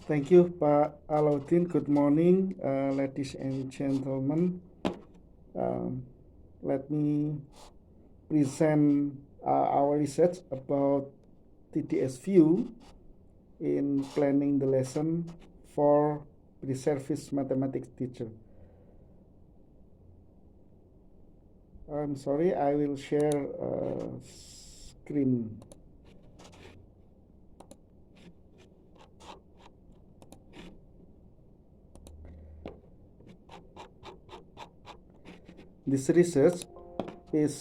Thank you, Pak Alauddin. Good morning, ladies and gentlemen. Let me present our research about TDS view in planning the lesson for pre-service mathematics teacher. I'm sorry, I will share screen. This research is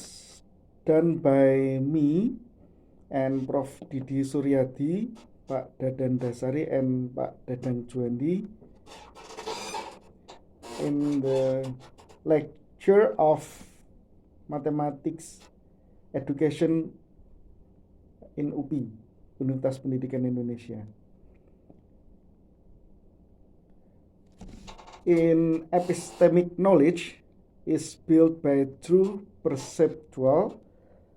done by me and Prof. Didi Suryadi, Pak Dadan Dasari, and Pak Dadang Juandi in the lecture of mathematics education in UPI, Universitas Pendidikan Indonesia. In epistemic knowledge is built by true perceptual,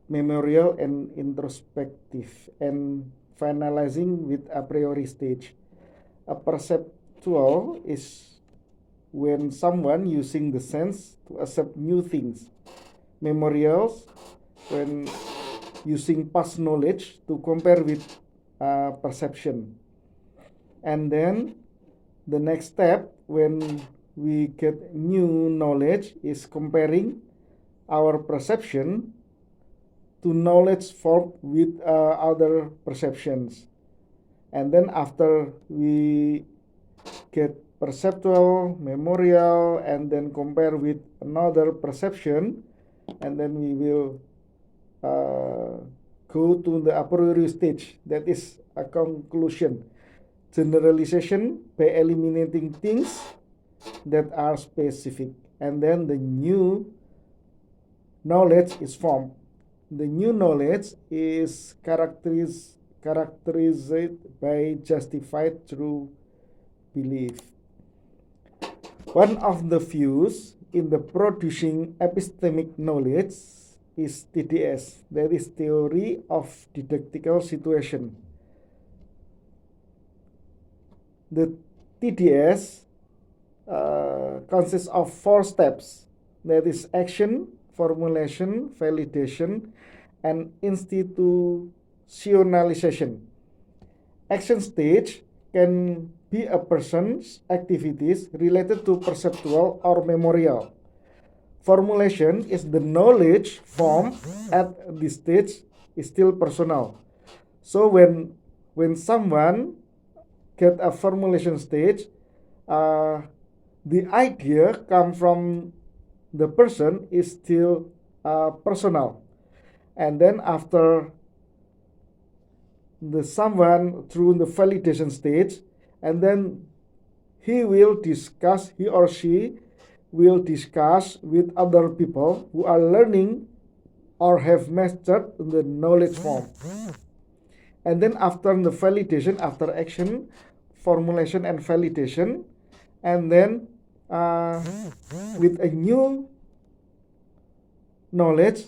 memorial, and introspective, and finalizing with a priori stage. A perceptual is when someone using the sense to accept new things. Memorials, when using past knowledge to compare with perception. And then the next step, when we get new knowledge, is comparing our perception to knowledge formed with other perceptions. And then after we get perceptual, memorial, and then compare with another perception, and then we will go to the a priori stage, that is a conclusion, generalization by eliminating things that are specific, and then the new knowledge is formed. The new knowledge is characterized by justified true belief. One of the views in the producing epistemic knowledge is TDS, that is theory of didactical situation. The TDS consists of 4 steps, that is action, formulation, validation, and institutionalization. Action stage can be a person's activities related to perceptual or memorial. Formulation is the knowledge formed at this stage is still personal. So when someone get a formulation stage, the idea come from the person is still personal. And then after the someone through the validation stage, and then he or she will discuss with other people who are learning or have mastered the knowledge form. And then after the validation, after action, formulation, and validation, and then with a new knowledge,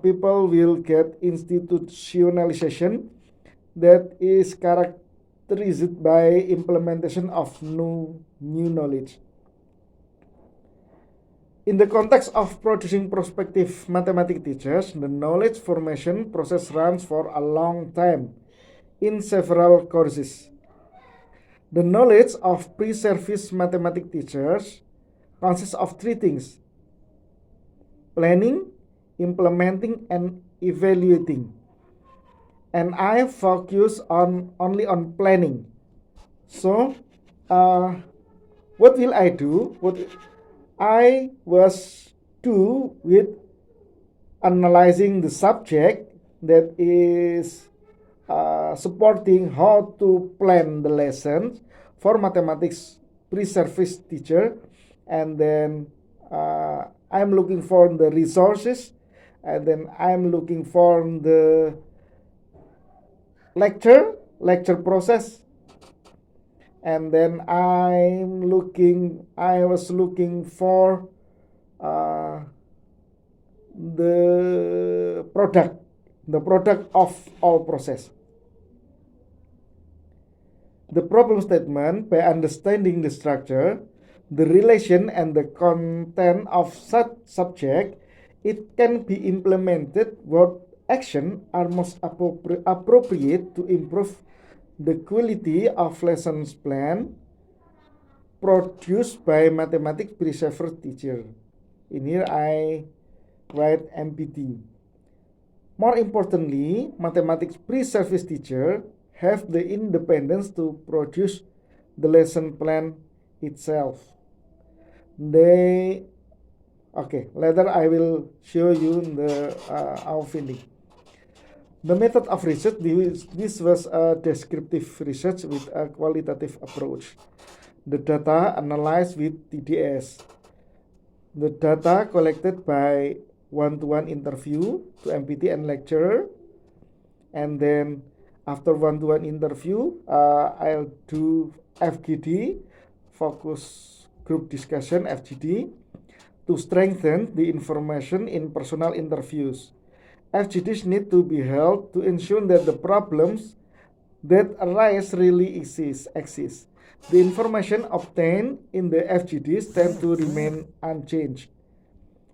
people will get institutionalization, that is characterized by implementation of new knowledge. In the context of producing prospective mathematics teachers, the knowledge formation process runs for a long time in several courses. The knowledge of pre-service mathematics teachers consists of 3 things: planning, implementing, and evaluating. And I focus only on planning. So, what will I do? What I was do with analyzing the subject, that is supporting how to plan the lessons for mathematics pre-service teacher, and then I'm looking for the resources, and then I'm looking for the lecture process, and then I was looking for the product the product of all process. The problem statement, by understanding the structure, the relation and the content of such subject, it can be implemented what action are most appropriate to improve the quality of lessons plan produced by mathematics pre-service teacher. In here I write MPT. More importantly, mathematics pre-service teacher have the independence to produce the lesson plan itself. Later I will show you our finding. The method of research, this was a descriptive research with a qualitative approach. The data analyzed with TDS. The data collected by one-to-one interview to MPT and lecturer, and then after one-to-one interview, I'll do FGD, focus group discussion, FGD, to strengthen the information in personal interviews. FGDs need to be held to ensure that the problems that arise really exist. The information obtained in the FGDs tend to remain unchanged.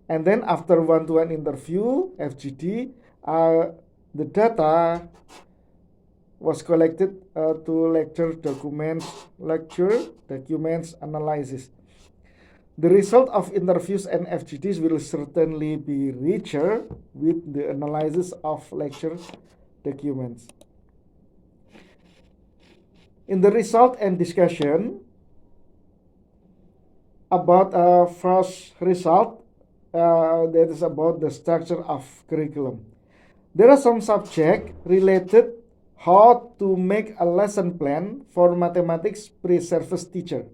And then after one-to-one interview, FGD, the data was collected to lecture documents analysis. The result of interviews and FGDs will certainly be richer with the analysis of lecture documents. In the result and discussion about first result, that is about the structure of curriculum. There are some subjects related how to make a lesson plan for mathematics pre-service teacher.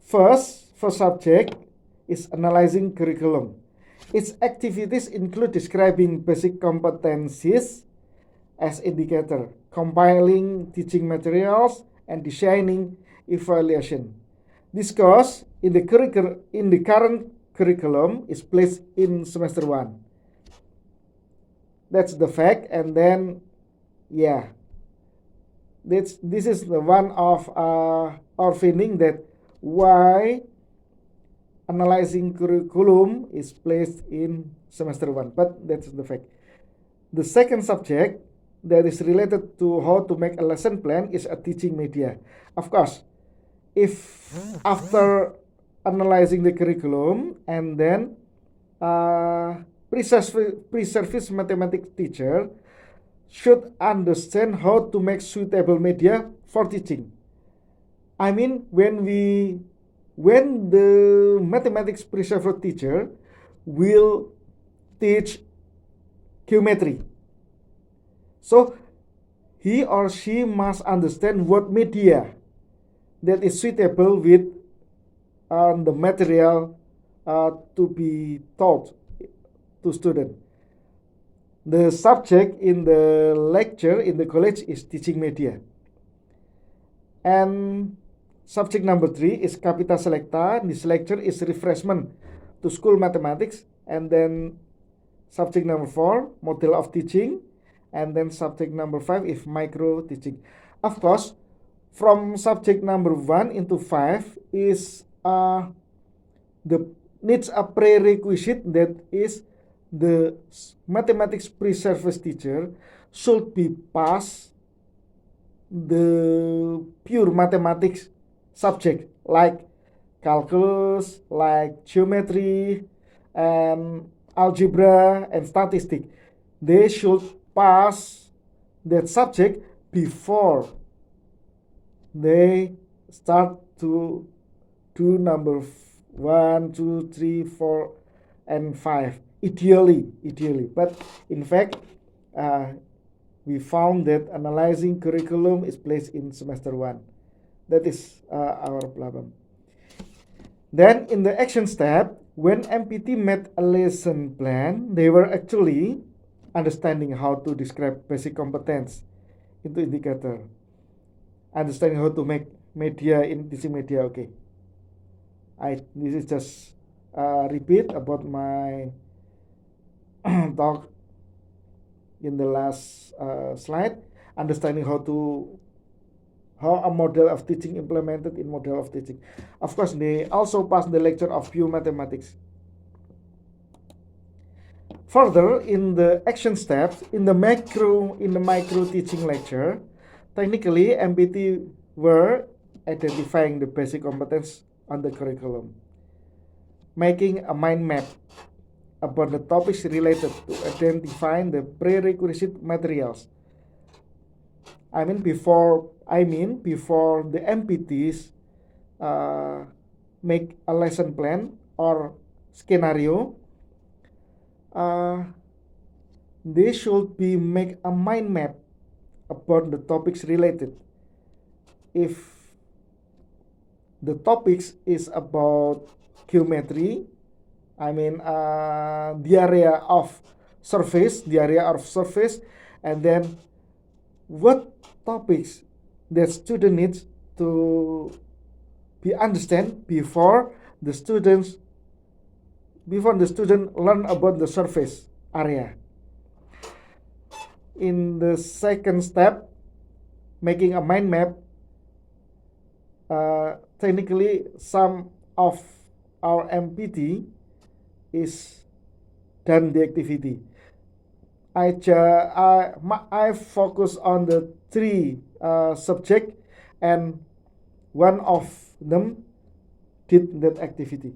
First subject is analyzing curriculum. Its activities include describing basic competencies as indicator, compiling teaching materials, and designing evaluation. This course in the current curriculum is placed in semester 1. That's the fact, and then this is the one of our finding that why analyzing curriculum is placed in semester 1, but that's the fact. The second subject that is related to how to make a lesson plan is a teaching media. Of course, if after analyzing the curriculum and then pre-service mathematics teacher should understand how to make suitable media for teaching. I mean, when the mathematics pre-service teacher will teach geometry, so he or she must understand what media that is suitable with the material to be taught to students. The subject in the lecture in the college is teaching media. And subject number 3 is Capita Selecta. This lecture is refreshment to school mathematics. And then subject number 4, model of teaching. And then subject number 5 is micro teaching. Of course, from subject number 1 into 5 is needs a prerequisite, that is the mathematics pre-service teacher should be pass the pure mathematics subject like calculus, like geometry, and algebra and statistics. They should pass that subject before they start to do number 1, 2, 3, 4, and 5. Ideally, but in fact, we found that analyzing curriculum is placed in semester 1. That is our problem. Then in the action step, when MPT made a lesson plan, they were actually understanding how to describe basic competence into indicator, understanding how to make media in teaching media. Okay, this is just repeat about my talk in the last slide, understanding how a model of teaching implemented in model of teaching. Of course, they also passed the lecture of pure mathematics. Further, in the action steps, in the micro teaching lecture, technically MPT were identifying the basic competence on the curriculum, making a mind map about the topics related to identifying the prerequisite materials. Before the MPTs make a lesson plan or scenario, they should be make a mind map about the topics related. If the topics is about geometry, the area of surface, and then what topics that student needs to be understand before the student learn about the surface area. In the second step, making a mind map, technically some of our MPT is done the activity. I focus on the three subject, and one of them did that activity.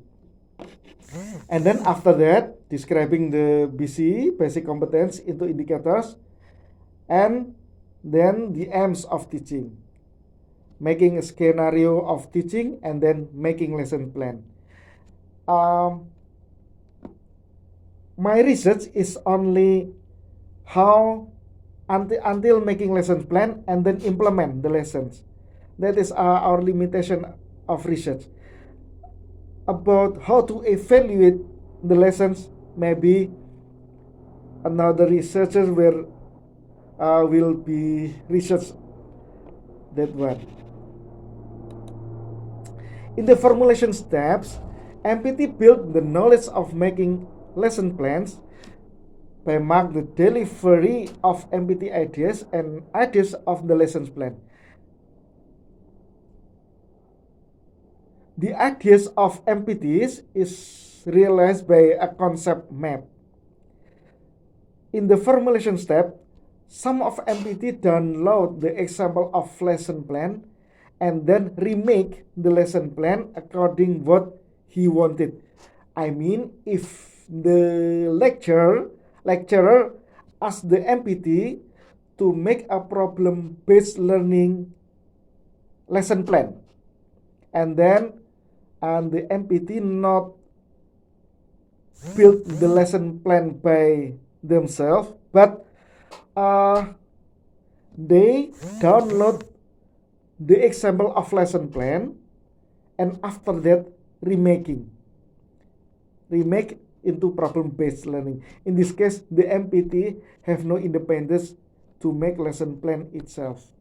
And then after that, describing the BC, basic competence, into indicators, and then the aims of teaching, making a scenario of teaching, and then making lesson plan. My research is only how until making lesson plan and then implement the lessons. That is our limitation of research. About how to evaluate the lessons, maybe another researcher will be research that one. In the formulation steps, MPT built the knowledge of making lesson plans by mark the delivery of MPT ideas and ideas of the lessons plan. The ideas of MPTs is realized by a concept map. In the formulation step, some of MPT download the example of lesson plan and then remake the lesson plan according what he wanted. If the lecturer asks the MPT to make a problem-based learning lesson plan, and the MPT not build the lesson plan by themselves, but they download the example of lesson plan, and after that remake into problem-based learning. In this case, the MPT have no independence to make lesson plan itself.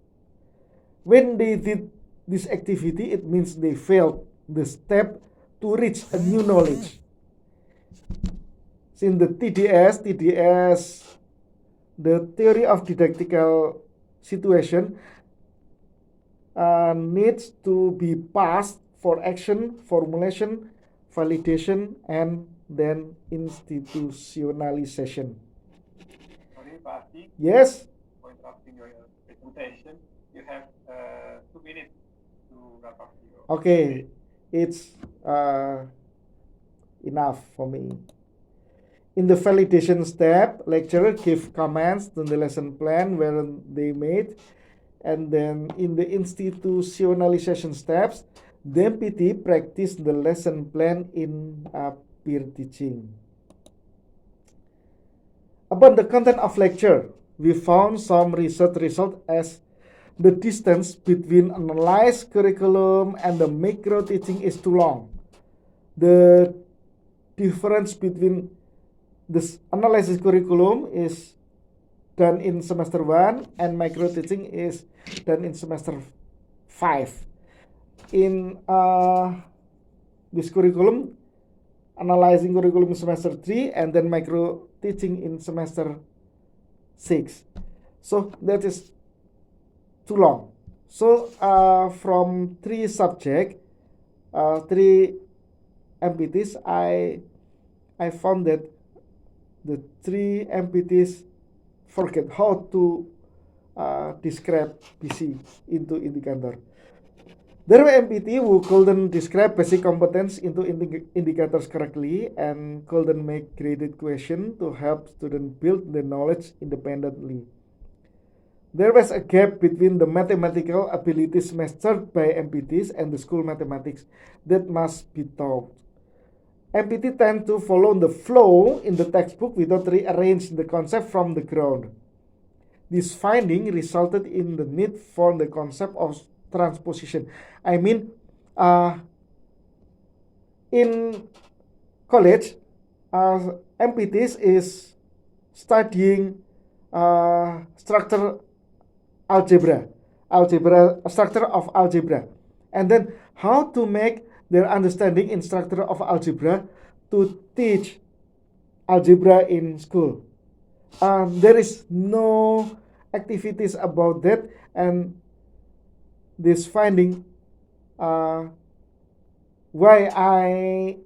When they did this activity, it means they failed the step to reach a new knowledge. In the TDS, the theory of didactical situation, needs to be passed for action, formulation, validation, and then institutionalization. Sorry, Pak Ardhi. Yes? For interrupting your presentation, you have 2 minutes to wrap up your. Okay, it's enough for me. In the validation step, lecturer give comments to the lesson plan where they made, and then in the institutionalization steps, the MPT practice the lesson plan in peer teaching. About the content of lecture, we found some research result as the distance between analyzed curriculum and the micro teaching is too long. The difference between this analysis curriculum is done in semester 1 and micro teaching is done in semester 5. In this curriculum, analyzing curriculum in semester 3 and then micro teaching in semester 6. So that is too long. So from 3 subject, 3 MPTs, I found that the 3 MPTs forget how to describe PC into indicator. There were MPT who couldn't describe basic competence into indicators correctly and couldn't make graded question to help students build their knowledge independently. There was a gap between the mathematical abilities mastered by MPTs and the school mathematics that must be taught. MPT tend to follow the flow in the textbook without rearranging the concept from the ground. This finding resulted in the need for the concept of transposition. I mean, in college, MPTs is studying structure structure of algebra, and then how to make their understanding in structure of algebra to teach algebra in school. There is no activities about that, and this finding why I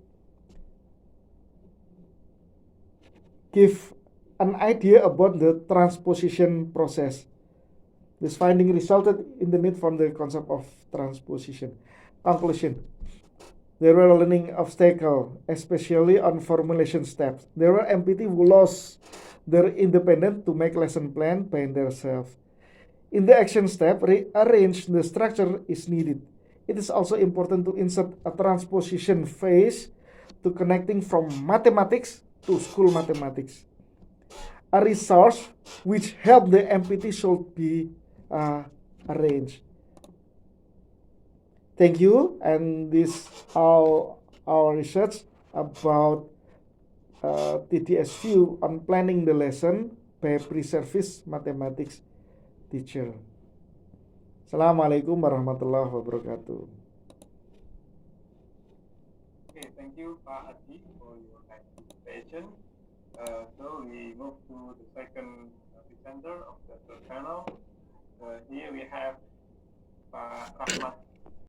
give an idea about the transposition process. This finding resulted in the need for the concept of transposition. Conclusion. There were learning obstacles, especially on formulation steps. There were MPT who lost their independence to make lesson plan by themselves. In the action step, rearrange the structure is needed. It is also important to insert a transposition phase to connecting from mathematics to school mathematics. A resource which help the MPT should be arranged. Thank you, and this all our research about TDS view on planning the lesson by pre-service mathematics teacher. Assalamualaikum warahmatullahi wabarakatuh. Okay, thank you, Pak Ardhi, for your participation. So we move to the second presenter of the third panel. Here we have Pak Rahmat